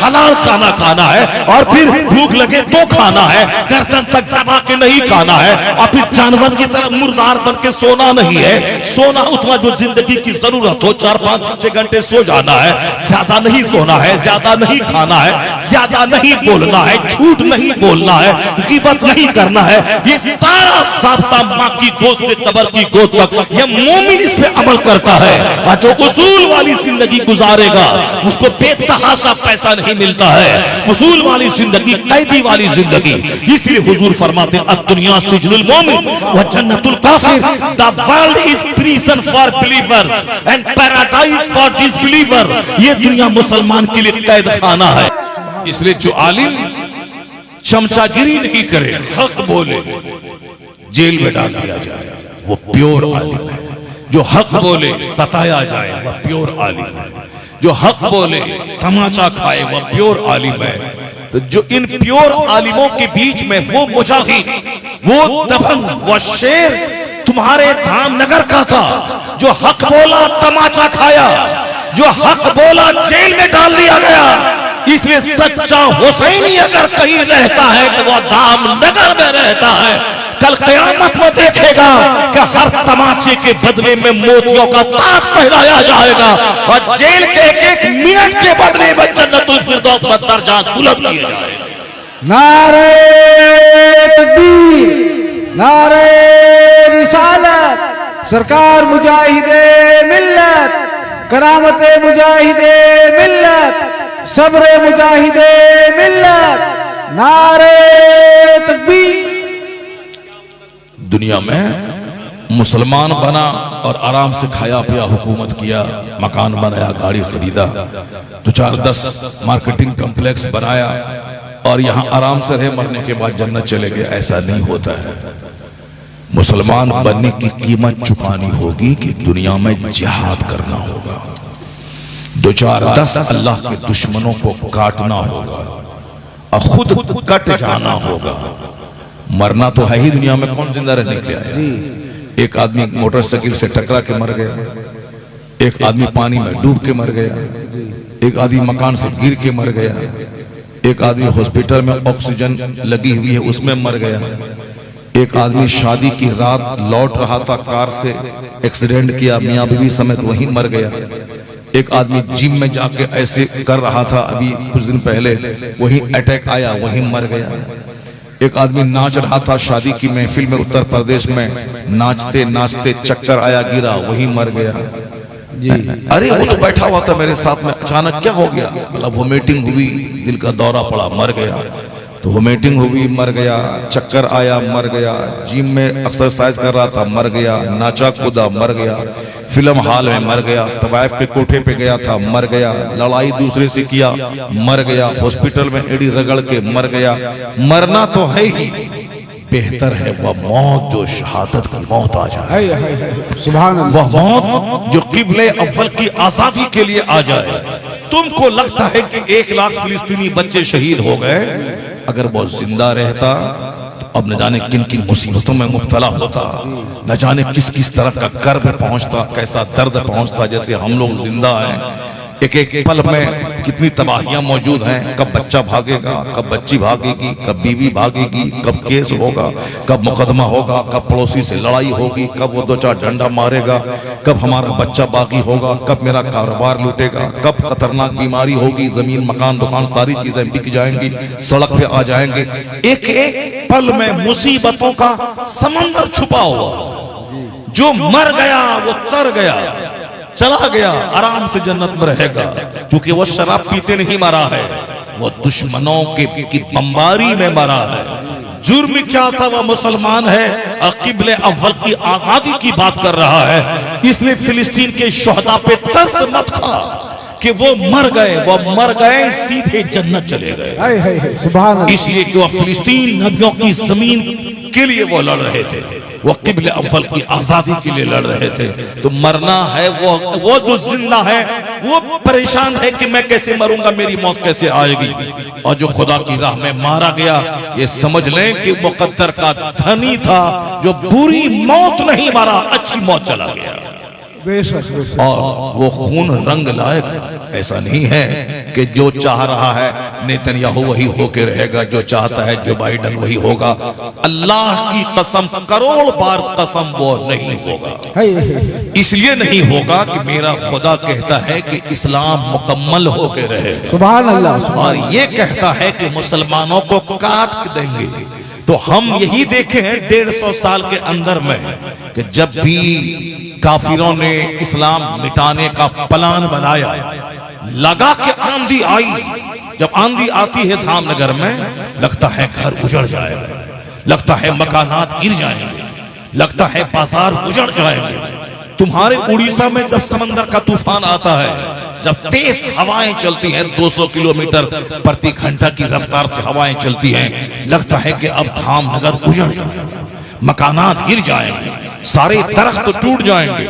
हलाल खाना खाना है, और फिर भूख लगे तो खाना है, गर्दन तक दबा के नहीं खाना है, और फिर जानवर की तरह मुर्दार बन के सोना नहीं है। सोना उतना जो जिंदगी की जरूरत हो, 4-5-6 घंटे सो जाना है, ज्यादा नहीं सोना है, ज्यादा नहीं खाना है, ज्यादा नहीं बोलना है, झूठ नहीं बोलना है, ग़ीबत नहीं करना है। ये सारा साबता माँ की गोद से कब्र की गोद तक ये मोमिन इस पे अमल करता है। और जो उसूल वाली जिंदगी गुजारेगा उसको बेतहाशा पैसा नहीं मिलता है। उसूल वाली जिंदगी, कैदी वाली जिंदगी। इसलिए हुजूर फरमाते अद्दुनिया सिजनुल मोमिन व जन्नतुल काफिर। The world is prison for believers and paradise for disbeliever. ये दुनिया मुसलमान के लिए कैद खाना है। इसलिए जो आलिम चमचागिरी नहीं करे, हक बोले, जेल में डाल दिया जाए, वो प्योर आलिम है। जो हक बोले सताया जाए, वह प्योर आलिम है। जो हक बोले तमाचा खाए, वह प्योर आलिम है। तो जो इन प्योर आलिमों के बीच में वो मुजाहिद, वो दबंग, वो शेर तुम्हारे धामनगर का था, जो हक बोला तमाचा खाया, जो हक बोला जेल में डाल दिया गया। इसलिए सच्चा हुसैनी अगर कहीं रहता है तो वह धामनगर में रहता है। कल क़यामत में देखेगा कि हर तमाचे के बदले में मोतियों का ताज पहनाया जाएगा, और जेल के एक मिनट के बदले में जन्नतुल फिरदौस में दर्जात बुलंद किए जाएंगे। नारे तकबीर, नारे रिसालत, सरकार मुजाहिदे मिल्लत, करामते मुजाहिदे मिल्लत, सब्रे मुजाहिदे मिल्लत, नारे तकबीर। दुनिया में मुसलमान बना और आराम से खाया पिया, हुकूमत किया, मकान बनाया, गाड़ी खरीदा, 2-4-10 मार्केटिंग कॉम्प्लेक्स बनाया, और यहाँ आराम से रहे, मरने के बाद जन्नत चले गए। ऐसा नहीं होता है। मुसलमान बनने की कीमत चुकानी होगी कि दुनिया में जिहाद करना होगा, 2-4-10 अल्लाह के दुश्मनों को काटना होगा, और खुद कट जाना होगा। मरना तो है ही दुनिया में, कौन जिंदा रहने के लिए आया? एक आदमी मोटरसाइकिल से टकरा के मर गया, एक आदमी पानी में डूब के मर गया, एक आदमी मकान से गिर के मर गया, एक आदमी हॉस्पिटल में ऑक्सीजन लगी हुई है उसमें मर गया, एक आदमी शादी की रात लौट रहा था, कार से एक्सीडेंट किया, मियां बीवी समेत वहीं मर गया। एक आदमी जिम में जाके ऐसे कर रहा था अभी कुछ दिन पहले, वहीं अटैक आया, वहीं मर गया। एक आदमी नाच रहा था शादी की महफिल में उत्तर प्रदेश में, नाचते नाचते चक्कर आया, गिरा, वहीं मर गया। अरे वो तो बैठा हुआ था मेरे साथ में, अचानक क्या हो गया? मतलब वोमिटिंग हुई, दिल का दौरा पड़ा, मर गया। तो वोमिटिंग हुई, मर गया। चक्कर आया, मर गया। जिम में एक्सरसाइज कर रहा था, मर गया। नाचा कूदा, मर गया। फिल्म हॉल में मर गया। तवाइफ के कोठे पे गया था, मर गया। लड़ाई दूसरे से किया, मर गया। हॉस्पिटल में एड़ी रगड़ के मर गया। मरना तो है ही, बेहतर है वह मौत जो शहादत की मौत आ जाए, सुभान अल्लाह। वह मौत जो क़िबले अव्वल की आजादी के लिए आ जाए। तुमको लगता है कि 1 लाख फिलिस्तीनी बच्चे शहीद हो गए, अगर वो जिंदा रहता तो अब न जाने किन किन मुसीबतों में मुब्तला होता, न जाने किस किस तरह का कर्ब पहुंचता, कैसा दर्द पहुंचता। जैसे हम लोग जिंदा हैं, एक एक पल में कितनी तबाहियां मौजूद हैं। कब बच्चा भागेगा, कब बच्ची भागेगी, कब बीवी भागेगी, कब केस होगा, कब मुकदमा होगा, कब पड़ोसी से लड़ाई होगी, कब वो 2-4 डंडा मारेगा, कब हमारा बच्चा बागी होगा, कब मेरा कारोबार लूटेगा, कब खतरनाक बीमारी होगी, जमीन मकान दुकान सारी चीजें बिक जाएंगी, सड़क पे आ जाएंगे। एक एक पल में मुसीबतों का समंदर छुपा हुआ। जो मर गया वो तर गया, चला गया, आराम से जन्नत में रहेगा, क्योंकि वो शराब पीते नहीं मरा है, वो दुश्मनों की बमबारी में मरा है। जुर्म क्या था? वह मुसलमान है और क़िबले अव्वल की आजादी की बात कर रहा है। इसलिए फिलिस्तीन के शोहदा पे तरस मत खा कि वो मर गए सीधे जन्नत चले गए। सुभान अल्लाह। इसलिए कि वह फिलिस्तीन नबियों की जमीन के लिए वो लड़ रहे थे, वो क़िबले अव्वल की आजादी के लिए लड़ रहे थे। तो मरना है, वो जो जिंदा है वो परेशान है कि मैं कैसे मरूंगा, मेरी मौत कैसे आएगी। और जो खुदा की राह में मारा गया, ये समझ लें कि मुक़द्दर का धनी था, जो बुरी मौत नहीं मरा, अच्छी मौत चला गया। बेशक बेशक। और वो खून रंग लाएगा। ऐसा नहीं है कि जो चाह रहा है नेतन्याहू वही होके रहेगा, जो चाहता है जो बाइडन वही होगा। अल्लाह की कसम, करोड़ बार कसम, वो नहीं होगा। इसलिए नहीं होगा कि मेरा खुदा कहता है कि इस्लाम मुकम्मल होके रहेगा, सुभान अल्लाह। और ये कहता है कि मुसलमानों को काट देंगे। तो हम यही देखे हैं 150 साल के अंदर में कि जब भी काफिरों ने इस्लाम मिटाने का प्लान बनाया, लगा कि आंधी आई। जब आंधी आती है धामनगर में, लगता है घर उजड़ जाएगा, लगता है मकानात गिर जाएंगे, लगता है बाजार उजड़ जाएंगे। तुम्हारे उड़ीसा में जब समंदर का तूफान आता है, जब तेज हवाएं चलती हैं, 200 किलोमीटर प्रति घंटा की रफ्तार से हवाएं चलती हैं, लगता है कि अब धामनगर उजड़ जाएगा, मकानात गिर जाएंगे, सारे दरख्त तो टूट जाएंगे,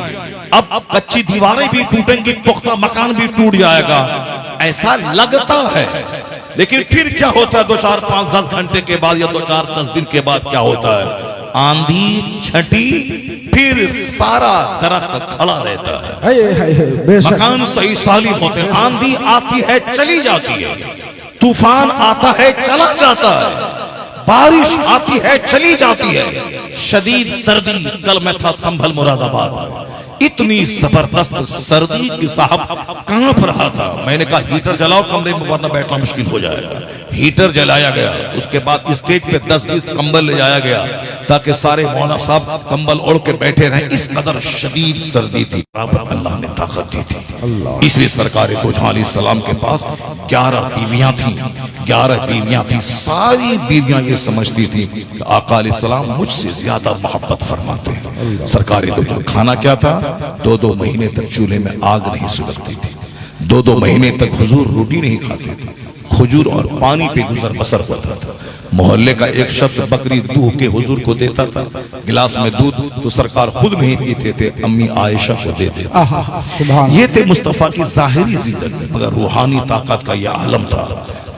अब कच्ची दीवारें भी टूटेंगी, पुख्ता मकान भी टूट जाएगा, ऐसा लगता है। लेकिन फिर क्या होता है? 2, 4, 5, 10 घंटे के बाद या 2, 4, 10 दिन के बाद क्या होता है? आंधी छठी, फिर सारा दरख्त खड़ा रहता है, मकान सही साली होते हैं। आंधी आती है चली जाती है, तूफान आता है चला जाता है, बारिश आती है चली जाती है, शदीद सर्दी। कल मैं था संभल मुरादाबाद, इतनी जबरदस्त सर्दी कि साहब कांप रहा था। मैंने कहा हीटर जलाओ कमरे में, वरना बैठना मुश्किल हो जाएगा। हीटर जलाया गया, उसके बाद स्टेज पे 10-20 कंबल ले जाया गया ताकि सारे मौलाना साहब कंबल ओढ़ के बैठे रहे। इस कदर शदीद सर्दी थी, अल्लाह ने ताकत दी थी। इसलिए सरकार दो जहां अलैहिस्सलाम के पास 11 बीवियां थी, 11 बीवियां थी। सारी बीवियां ये समझती थी कि आका अलैहिस्सलाम मुझसे ज्यादा मोहब्बत फरमाते हैं। सरकार दो जहां खाना क्या था? 2-2 महीने तक चूल्हे में आग नहीं सुलगती थी, 2-2 महीने तक हुजूर रोटी नहीं खाते थे, खजूर और पानी पे गुजर बसर होता था। मोहल्ले का एक शख्स बकरी दूह के हुजूर को देता था, गिलास में दूध, तो सरकार खुद नहीं पीते थे, अम्मी आयशा को दे देते। ये थे मुस्तफा की जाहिरी जिंदगी, मगर रूहानी ताकत का यह आलम था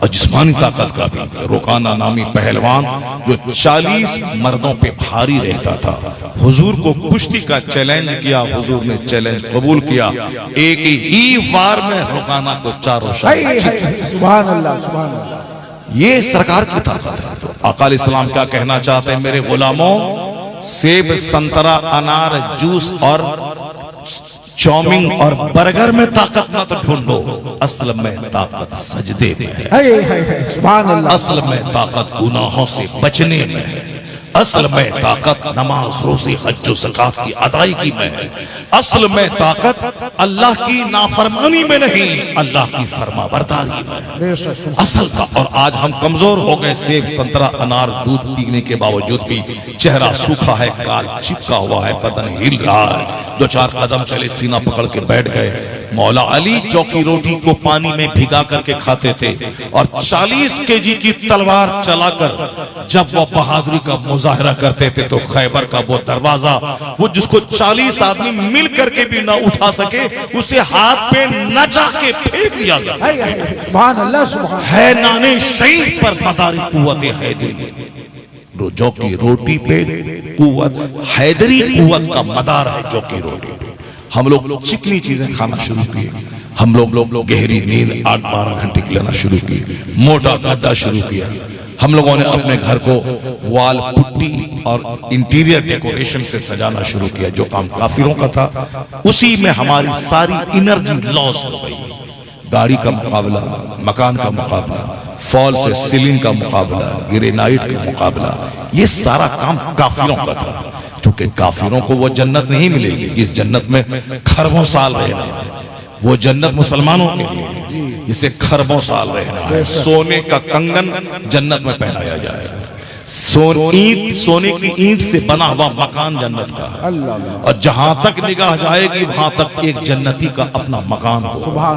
और जिस्मानी ताकत का भी। रोकाना नामी पहलवान जो 40 मर्दों पे भारी रहता था, हुजूर को कुश्ती का चैलेंज किया, हुजूर ने चैलेंज कबूल किया। एक ही वार में रोकाना को 4 सुभान अल्लाह, सुभान अल्लाह। ये सरकार की ताकत है। तो आका अलैहिस्सलाम क्या कहना चाहते हैं? मेरे गुलामों, सेब, संतरा, अनार, जूस और चाउमीन और बर्गर में ताकत ना तो ढूंढो, असल में ताकत सजदे में है। सुभान अल्लाह। असल में ताकत गुनाहों से बचने में है। असल में ताकत नमाज, रोज़े, हज, ज़कात की अदायगी में है। असल में ताकत अल्लाह की नाफरमानी में नहीं, अल्लाह की फरमाबरदारी में है असल का। और आज हम कमजोर हो गए। सेब, संतरा, अनार, दूध पीने के बावजूद भी चेहरा सूखा है, गाल चिपका हुआ है, बदन हिल रहा है। 2-4 कदम चले, सीना पकड़ के बैठ गए। मौला अली चौकी रोटी को पानी में भिगा करके खाते थे, और 40 केजी की तलवार चलाकर जब वो बहादुरी का मुजाहरा करते थे, तो खैबर का वो दरवाजा, वो जिसको 40 आदमी मिल करके भी ना उठा सके, उसे हाथ पे नचा के फेंक दिया गया। सुभान अल्लाह, सुभान। है नाने शहीद पर मदारी कुव्वत हैदरी, जो की रोटी पे कुव्वत हैदरी, कुव्वत का मदार है जो की रोटी पे। हम लोग चिकनी चीजें खाना शुरू किए, हम लोग गहरी नींद 8-12 घंटे की लेना शुरू की, मोटा गद्दा शुरू किया। हम लोगों ने अपने घर को वाल पुट्टी और इंटीरियर डेकोरेशन से सजाना शुरू किया। जो काम काफिरों का था, उसी में हमारी सारी एनर्जी लॉस हो गई। गाड़ी का मुकाबला, मकान का मुकाबला, फॉल से सीलिंग का मुकाबला, ग्रेनाइट का मुकाबला, ये सारा काम काफिरों का था। क्योंकि काफिरों को वो जन्नत नहीं मिलेगी जिस जन्नत में खरबों साल रहना है। वो जन्नत मुसलमानों के लिए जिसे खरबों साल रहना है। सोने का कंगन जन्नत में पहनाया जाएगा, सोने की ईंट से बना हुआ मकान जन्नत का है, और जहां तक निगाह जाएगी वहां तक एक जन्नती का अपना मकान होगा,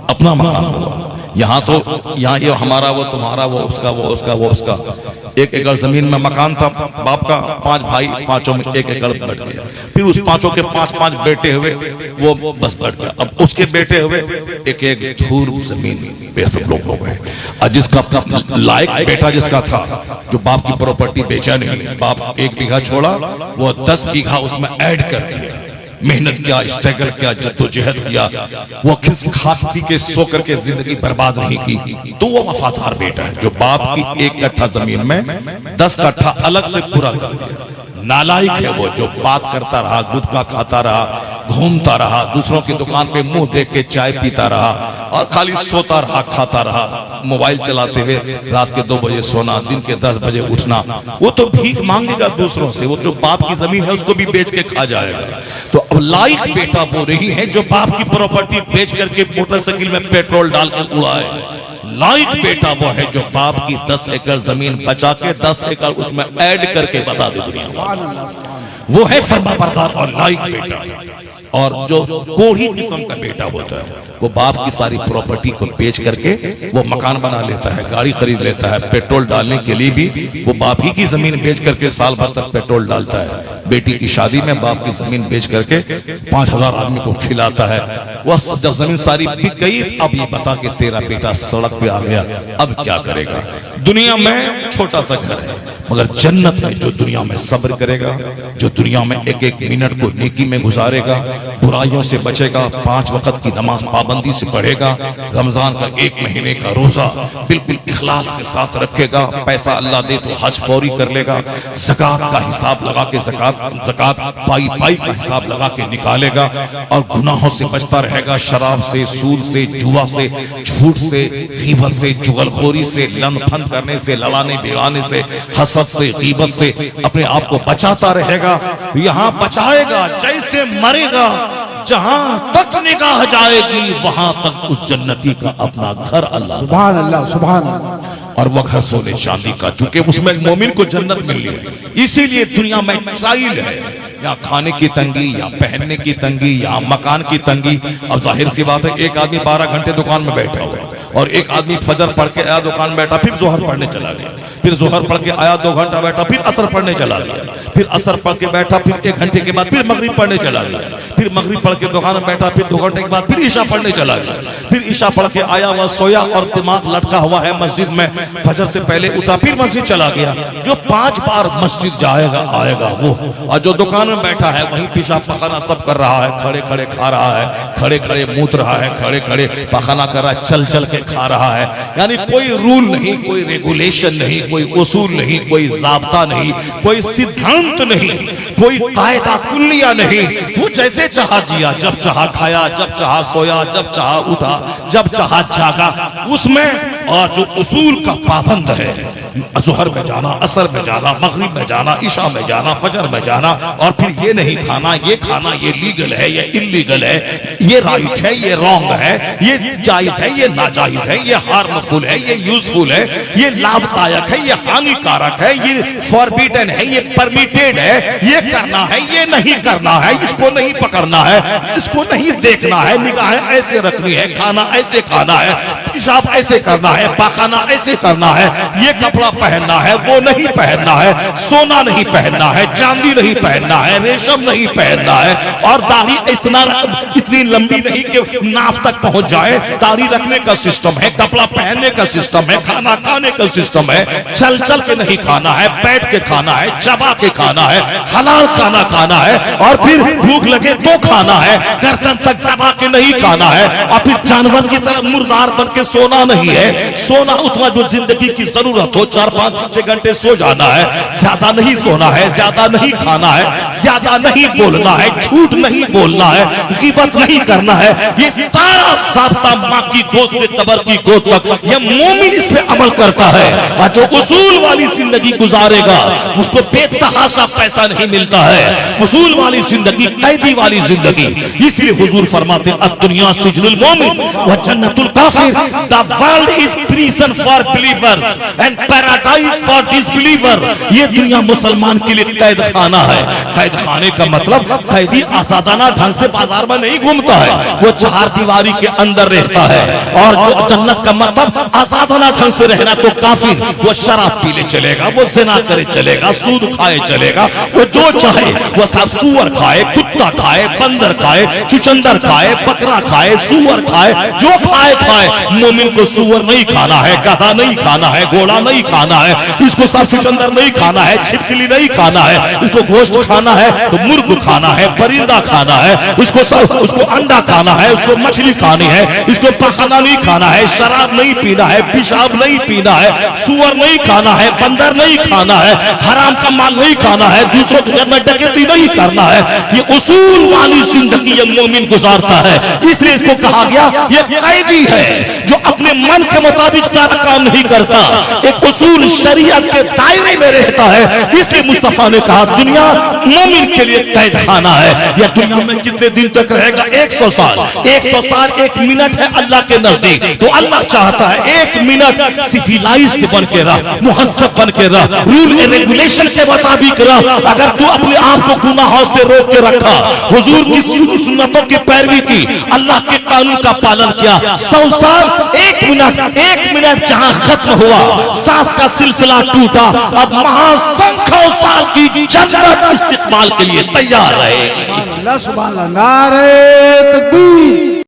अपना मकान होगा। यहाँ तो यहाँ ये हमारा, वो तुम्हारा, वो उसका, वो उसका, वो उसका। 1 एकड़ जमीन में मकान था बाप का, 5 भाई, 5 में 1 एकड़ बढ़ गया। फिर उस 5 के 5 बेटे हुए, वो बस बढ़ गया। अब उसके बेटे हुए, 1 धूर जमीन पे सब लोग हो गए। और जिसका लायक बेटा जिसका था, जो बाप की प्रॉपर्टी बेचा नहीं, बाप 1 बीघा छोड़ा, वो 10 बीघा उसमें ऐड कर दिया। मेहनत किया, स्ट्रगल किया, जद्दोजहद किया, वो किस खा पी के सो करके जिंदगी बर्बाद नहीं की, तो वो वफादार बेटा है जो बाप की 1 कट्ठा जमीन में 10 कट्ठा अलग से पूरा कर दिया। नालायक है वो जो बात करता रहा, गुटखा खाता रहा, घूमता रहा, दूसरों की दुकान पे मुंह देख के चाय पीता रहा और खाली सोता रहा, खाता रहा, मोबाइल चलाते हुए रात के 2 बजे सोना, दिन के 10 बजे उठना। वो तो भीख मांगेगा दूसरों से, वो जो बाप की जमीन है उसको भी बेच के खा जाएगा। तो अब लायक बेटा वो रही है जो बाप की प्रॉपर्टी बेच करके मोटरसाइकिल में पेट्रोल डालकर उड़ाए। लायक बेटा वो है जो बाप की 10 एकड़ जमीन बचा के 10 एकड़ उसमें ऐड करके बता दे दुनिया को। वो है फर्माबरदार और लायक बेटा। और जो कोढ़ी किस्म का बेटा होता है वो बाप की सारी प्रॉपर्टी को बेच करके वो मकान बना लेता है, गाड़ी खरीद लेता है, पेट्रोल डालने के लिए भी वो बाप ही की जमीन बेच करके साल भर तक पेट्रोल डालता है। बेटी की शादी में बाप की जमीन बेच करके 5000 आदमी को खिलाता है। वह जब जमीन सारी बिक गई, अब ये बता के तेरा बेटा सड़क पे आ गया, अब क्या करेगा? दुनिया में छोटा सा घर है, मगर जन्नत में जो दुनिया में सब्र करेगा, जो दुनिया में एक एक मिनट को नेकी में गुजारेगा, बुराइयों से बचेगा, 5 वक्त की नमाज पाबंदी से पढ़ेगा, रमजान का 1 महीने का रोजा बिल्कुल इखलास के साथ रखेगा, पैसा अल्लाह दे तो हज फौरी कर लेगा, ज़कात का हिसाब लगा के ज़कात पाई पाई का हिसाब लगा के निकालेगा और गुनाहों से बचता रहेगा, शराब से, सूद से, जुआ से, झूठ से, गीबत से, जुगलखोरी से, लंदफंद करने से, लड़ाने भिड़ाने से, हसद से, गीबत से अपने आप को बचाता रहेगा। यहाँ बचाएगा, जैसे मरेगा जहां तक निगाह जाएगी वहां तक उस जन्नती का अपना घर अल्लाह। सुभान अल्लाह, सुभान अल्लाह। और वह घर सोने चांदी का, चूंकि उसमें मोमिन को जन्नत मिल रही है। इसीलिए दुनिया में ट्रायल है, या खाने की तंगी, या पहनने की तंगी, या मकान की तंगी। अब जाहिर सी बात है, एक आदमी 12 घंटे दुकान में बैठा हुआ और एक आदमी फजर पढ़ के आया, दुकान बैठा, फिर जोहर पढ़ने चला गया, फिर जोहर पढ़ के आया, 2 घंटा बैठा, फिर असर पढ़ने चला गया, फिर असर पढ़ के बैठा, फिर 1 घंटे के बाद फिर मगरिब पढ़ने चला गया, फिर मगरिब पढ़ के दुकान में बैठा, फिर 2 घंटे के बाद फिर ईशा पढ़ने चला गया, फिर ईशा पढ़ के आया, वह सोया और दिमाग लटका हुआ है मस्जिद में, फजर से पहले उठा, फिर मस्जिद चला गया। जो 5 बार मस्जिद जाएगा आएगा वो, और जो दुकान में बैठा है वहीं पेशाब पखाना सब कर रहा है, खड़े खड़े खा रहा है, खड़े खड़े मूत रहा है, खड़े खड़े पखाना कर रहा है, चल चल के खा रहा है। यानी कोई रूल नहीं, कोई रेगुलेशन नहीं, कोई उसूल नहीं, कोई जाब्ता नहीं, कोई सिद्धांत नहीं, कोई कायदा कुल्लिया नहीं। वो जैसे चाहा जिया, जब चाहा खाया, जब चाहा सोया, जब चाहा उठा, जब चाहा जागा उसमें। और जो उसूल का पाबंद है, ज़ोहर में जाना, असर में जाना, मगरिब में जाना, ईशा में जाना, फजर में जाना, और फिर ये नहीं खाना, ये लीगल है, ये इलीगल है, ये राइट है, ये रॉन्ग है, ये जायज है, ये नाजायज है, ये हार्मफुल है, ये यूजफुल है, ये लाभदायक है, ये हानिकारक है, ये फॉरबिडन है, ये परमिटेड है, ये करना है, ये नहीं करना है, इसको नहीं पकड़ना है, इसको नहीं देखना है, निगाहें ऐसे रखनी है, खाना ऐसे खाना है, पेशाब ऐसे करना है, पाखाना ऐसे करना है, ये कपड़ा पहनना है, वो नहीं पहनना है, सोना नहीं पहनना है, चांदी नहीं पहनना है, रेशम नहीं पहनना है, और दाढ़ी इतनी लंबी नहीं कि नाफ तक पहुंच जाए। दाढ़ी रखने का सिस्टम है, कपड़ा पहनने का सिस्टम है, खाना खाने का सिस्टम है, चल चल के नहीं खाना है, बैठ के खाना है, चबा के खाना है, हलाल खाना खाना है, और फिर भूख लगे तो खाना है, गर्दन तक दबा के नहीं खाना है, और फिर जानवर की तरह मुर्दार बन के सोना नहीं है। सोना उतना जो जिंदगी की जरूरत हो, 4-5 घंटे सो जाना है, ज्यादा नहीं सोना है, ज्यादा नहीं खाना है, ज्यादा नहीं बोलना है, झूठ नहीं बोलना है, गीबत नहीं करना है। ये सारा साबता माँ की गोद से कब्र की गोद तक ये मोमिन इस पे अमल करता है। और जो उसूल वाली जिंदगी गुजारेगा उसको बेतहाशा पैसा नहीं मिलता है। उसूल वाली जिंदगी, कैदी वाली जिंदगी। इसलिए हुजूर फरमाते हैं, दुनिया सिजनुल मोमिन व जन्नतुल काफिर। The world is prison for believers and paradise for disbeliever. ये दुनिया मुसलमान के लिए कैद खाना है। कैद खाने का मतलब कैदी आजादाना ढंग से बाजार में नहीं घूमता है, वो 4 दीवारी के अंदर रहता है। और जो जन्नत का मतलब आजादाना ढंग से रहना, तो काफिर वो शराब पीले चलेगा, वो जिना करे चलेगा, सूद खाए चलेगा, वो जो चाहे वो सब सुअर खाए, कुत्ता खाए, बंदर खाए, चुचंदर खाए, बकरा खाए, सुअर खाए, जो खाए खाए। मोमिन को सुअर नहीं खाना है, गधा नहीं खाना है, घोड़ा नहीं खाना है, इसको सरचुचंदर नहीं खाना है, छिपकली नहीं खाना है, इसको गोश्त खाना है तो मुर्ग खाना है, परिंदा खाना है, उसको अंडा खाना है, उसको मछली खानी है, इसको पखाना नहीं खाना है, शराब नहीं पीना है, पेशाब नहीं पीना है, सुअर नहीं खाना है, बंदर नहीं खाना है, हराम का माल नहीं खाना है, दूसरों के घर में डकैती नहीं करना है। ये उसूल वाली जिंदगी ये मोमिन गुजारता है। इसलिए इसको कहा गया ये कैदी है जो अपने मन के मुताबिक सारा काम नहीं करता, एक उसूल शरीयत के दायरे में रहता है। इसलिए मुस्तफा ने कहा दुनिया मोमिन के लिए कैद खाना है। यह दुनिया में कितने दिन तक रहेगा? 100 साल। 100 साल 1 मिनट है अल्लाह के नजदीक। तो अल्लाह चाहता है 1 मिनट सिविलाइज्ड बन के रह, मुहस्सब बन के रह, रूल एंड रेगुलेशन के मुताबिक रह। अगर तू अपने आप को गुनाहों से रोक के रखा, हुजूर की सुन्नतों की पैरवी की, अल्लाह के कानून का पालन किया, 100 साल 1 मिनट जहां खत्म हुआ, सांस का सिलसिला टूटा, अब महासंख्यों साल की जन्नत इस्तिकबाल के लिए तैयार रहेगी। सुभान अल्लाह, सुभान अल्लाह, नारे तकबीर।